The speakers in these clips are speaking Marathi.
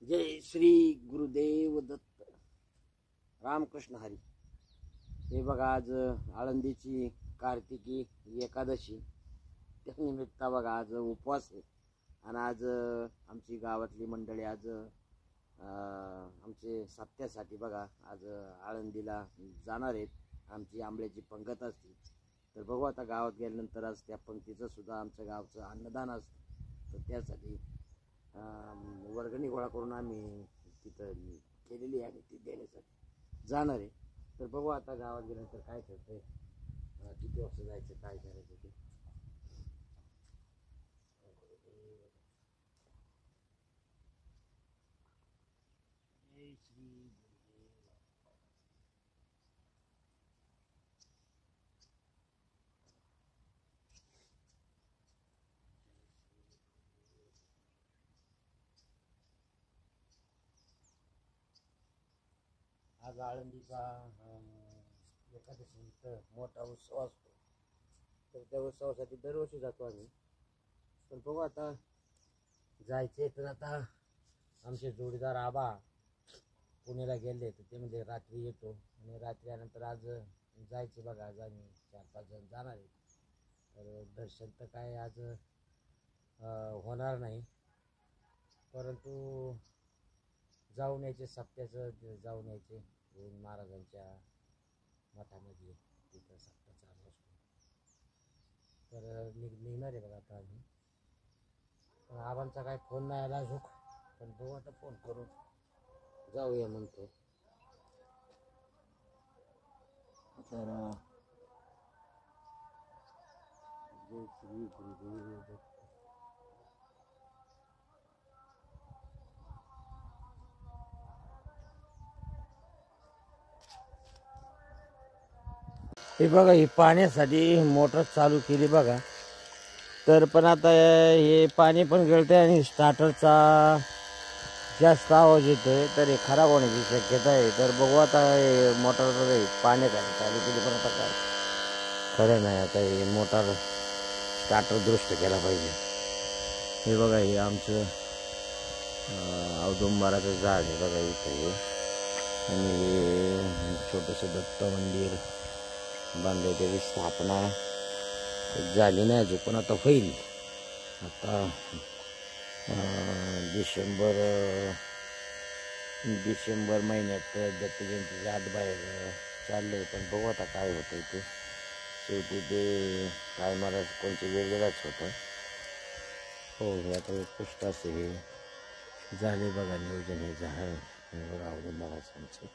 जय श्री गुरुदेव दत्त रामकृष्ण हरी। हे बघा आज आळंदीची कार्तिकी एकादशी त्यानिमित्त बघा आज उपवास आहे आणि आज आमची गावातली मंडळी आज आमचे सप्त्यासाठी बघा आज आळंदीला जाणार आहेत। आमची आंबल्याची पंगत असते तर बघू आता गावात गेल्यानंतर आज त्या पंक्तीचं सुद्धा आमच्या गावचं अन्नदान असतं तर त्यासाठी वर्गणी गोळा करून आम्ही तिथं केलेली आहे आणि ती देण्यासाठी जाणार आहे। तर बघू आता गावात गेल्यानंतर काय करतंय, किती वाजता जायचं, काय करायचं ते। जय श्री गुरुदेव। आज आळंदीचा एकादशीनिमित्त मोठा उत्सव असतो तर त्या उत्सवासाठी दरवर्षी जातो आम्ही। पण बघू आता जायचे तर आता आमचे जोडीदार आबा पुण्याला गेले तर ते म्हणजे रात्री येतो आणि रात्री आल्यानंतर आज जायचे बघा। आज आम्ही 4-5 जण जाणार आहे तर दर्शन तर काय आज होणार नाही परंतु जाऊन यायचे, सप्त्याचं जाऊन यायचे महाराजांच्या मठामध्ये तिथं सप्ताह चालू असतो तर निघणार आहे बघा आता आम्ही। पण आबांचा काय फोन नाही आला अजून, पण बघू आता फोन करून जाऊया म्हणतो। तर जय श्री गुरुदेव दत्त। हे बघा ही पाण्यासाठी मोटर चालू केली बघा तर पण आता हे पाणी पण गळतंय आणि स्टार्टरचा जास्त आवाज येतोय तर हे खराब होण्याची शक्यता आहे। तर बघू आता हे मोटर पाण्यासाठी चालू केली पण आता काय खरं नाही, आता हे मोटर स्टार्टर दुरुस्त केला पाहिजे। हे बघा हे आमचं औदुंबराचं झाड आहे बघा इथे हे, आणि हे छोटंसं दत्त मंदिर बांधले त्याची स्थापना झाली नाही अजून पण आता होईल। आता डिसेंबर महिन्यात दत्त जयंतीच्या आत बाहेर चाललंय पण बघू आता काय होतं ते। शेवटी ते काय मला कोणते वेगवेगळाच होतं। हो हे आता उत्कृष्ट असे हे झाले बघा नियोजन हे झालं बघा औदुंबराचं आमचं,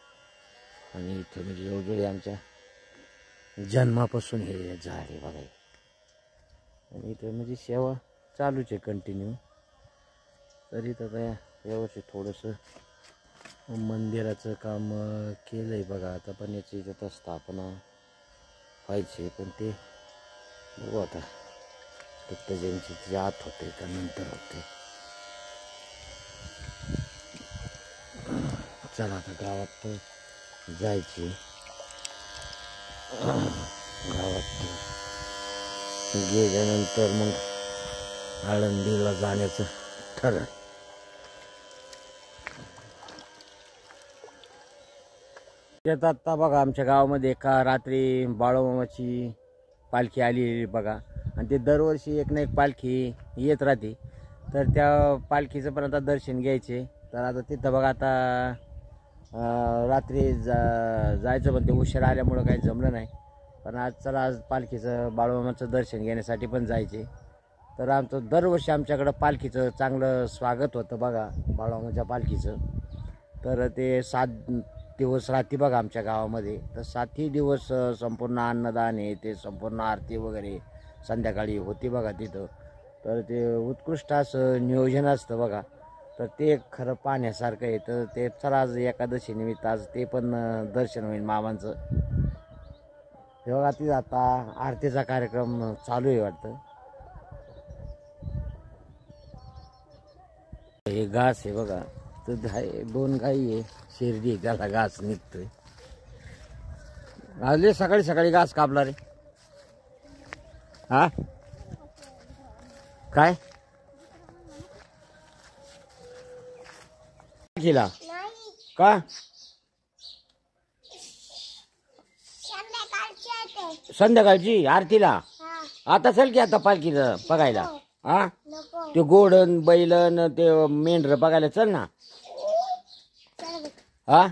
आणि इथे म्हणजे एवढे आमच्या जन्मापासून हे झाड आहे बघा आणि इथे म्हणजे सेवा चालूच आहे कंटिन्यू। तरी तर यावर्षी थोडंसं मंदिराचं काम केलं आहे बघा आता, पण याची आता स्थापना व्हायची पण ते बघू आता दत्त जयंतीची आत होते का नंतर होते। चला आता गावात जायची, गावात गेल्यानंतर मग आळंदीला जाण्याचं ठरलं। त्यात आत्ता बघा आमच्या गावामध्ये एका रात्री बाळूमामाची पालखी आली बघा, आणि ते दरवर्षी एक ना एक पालखी येत राहते तर त्या पालखीचं पण आता दर्शन घ्यायचे। तर आता तिथं बघा आता रात्री जायचं पण ते उशीर आल्यामुळं काही जमलं नाही, पण आज चला आज पालखीचं बाळूमामाचं दर्शन घेण्यासाठी पण जायचे। तर आमचं दरवर्षी आमच्याकडं पालखीचं चांगलं स्वागत होतं बघा बाळूमामाच्या पालखीचं। तर ते 7 दिवस राहते बघा आमच्या गावामध्ये, तर 7ही दिवस संपूर्ण अन्नदान आहे ते संपूर्ण आरती वगैरे संध्याकाळी होती बघा तिथं। तर ते उत्कृष्ट असं नियोजन असतं बघा, तर ते खरं पाहण्यासारखं आहे। तर ते चला आज एकादशी निमित्त आज ते पण दर्शन होईल मामांचं। हे बघा तिथं आता आरतीचा कार्यक्रम चालू आहे वाटतं। हे घास आहे बघा, तर 2 गाई आहे, शिर्डी त्याला घास निघतोय। आज सकाळी सकाळी घास कापला रे हा काय पालखीला का संध्याकाळची आरतीला आता चल की आता पालखीला बघायला हा ते गोडन बैलन ते मेंढर बघायला चल ना हा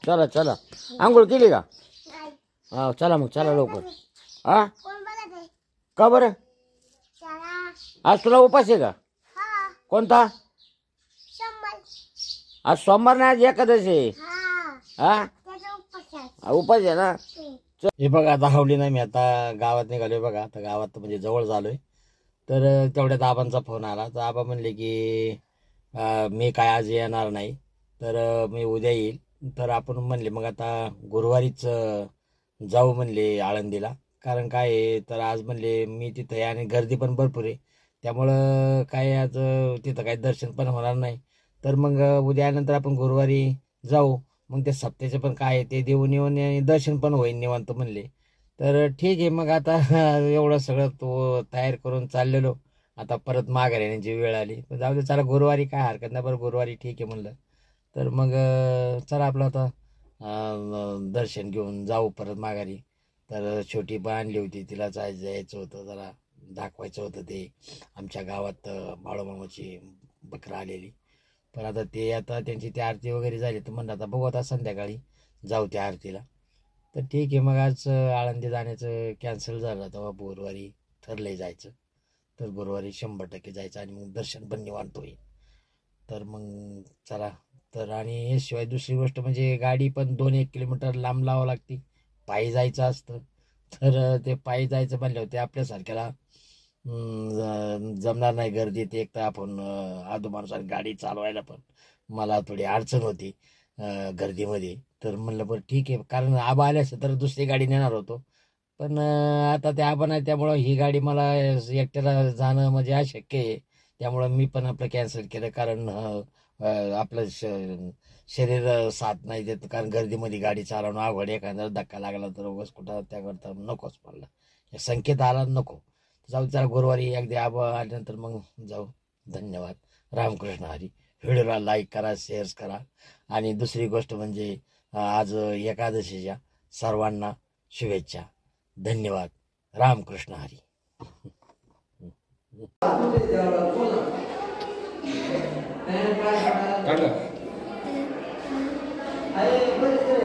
चला चला आंघोळ केली का हा चला मग चला लवकर हा का बरं आज तुला उपास आहे का कोणता आज सोमवार नाही आज एकादशी आहे हा उपास आहे ना हे बघा आता हवली नाही मी आता गावात निघालोय बघा आता गावात म्हणजे जवळ झालोय तर तेवढ्यात आबांचा फोन आला तर आबा म्हणले की मी काय आज येणार नाही तर मी उद्या येईल तर आपण म्हणले मग आता गुरुवारीच जाऊ म्हणले आळंदीला कारण काय आहे तर आज म्हणले मी तिथं आहे आणि गर्दी पण भरपूर आहे त्यामुळं काय आज तिथं काही दर्शन पण होणार नाही तर मग उद्यानंतर आपण गुरुवारी जाऊ मग ते सप्त्याचे पण काय आहे ते देऊन येऊन दर्शन पण होईल निवांत म्हणले तर ठीक आहे मग आता एवढं सगळं तो तयार करून चाललेलो आता परत माघार येण्याची वेळ आली पण जाऊ दे चला गुरुवारी काय हरकत नाही बरं गुरुवारी ठीक आहे म्हणलं तर मग चला आपलं आता दर्शन घेऊन जाऊ परत माघारी तर छोटी पण आणली होती तिला जायचं होतं जरा दाखवायचं होतं ते आमच्या गावात बाळूमामाची बकरा आलेली पण आता ते आता त्यांची ती आरती वगैरे झाली तर म्हणलं आता बघू आता संध्याकाळी जाऊ त्या आरतीला तर ठीक आहे मग आज आळंदी जाण्याचं कॅन्सल झालं तेव्हा गुरुवारी ठरलंय जायचं तर गुरुवारी 100% जायचं आणि मग दर्शन पण निवांत होईल तर मग चला तर आणि हे शिवाय दुसरी गोष्ट म्हणजे गाडी पण 2-1 किलोमीटर लांब लावावं लागते पायी जायचं असतं तर ते पायी जायचं म्हणल्यावर ते आपल्यासारख्याला जमणार नाही गर्दीत एक तर आपण आदोमानुसार गाडी चालवायला पण मला थोडी अडचण होती गर्दीमध्ये तर म्हणलं बरं ठीक आहे कारण आबा आले असतं तर दुसरी गाडी नेणार होतो पण आता ते आबा नाही त्यामुळं ही गाडी मला एकट्याला जाणं म्हणजे अशक्य आहे त्यामुळं मी पण आपलं कॅन्सल केलं कारण आपलं शरीर साथ नाही देत कारण गर्दीमध्ये गाडी चालवणं अवघड एखादा धक्का लागला तर उगाच कुठं त्याकरता नकोच म्हणलं संकेत आला नको जाऊ त्याला गुरुवारी एकदा आबा आल्यानंतर मग जाऊ धन्यवाद रामकृष्ण हरी व्हिडिओला लाईक करा शेअर करा आणि दुसरी गोष्ट म्हणजे आज एकादशीच्या सर्वांना शुभेच्छा धन्यवाद रामकृष्ण हरी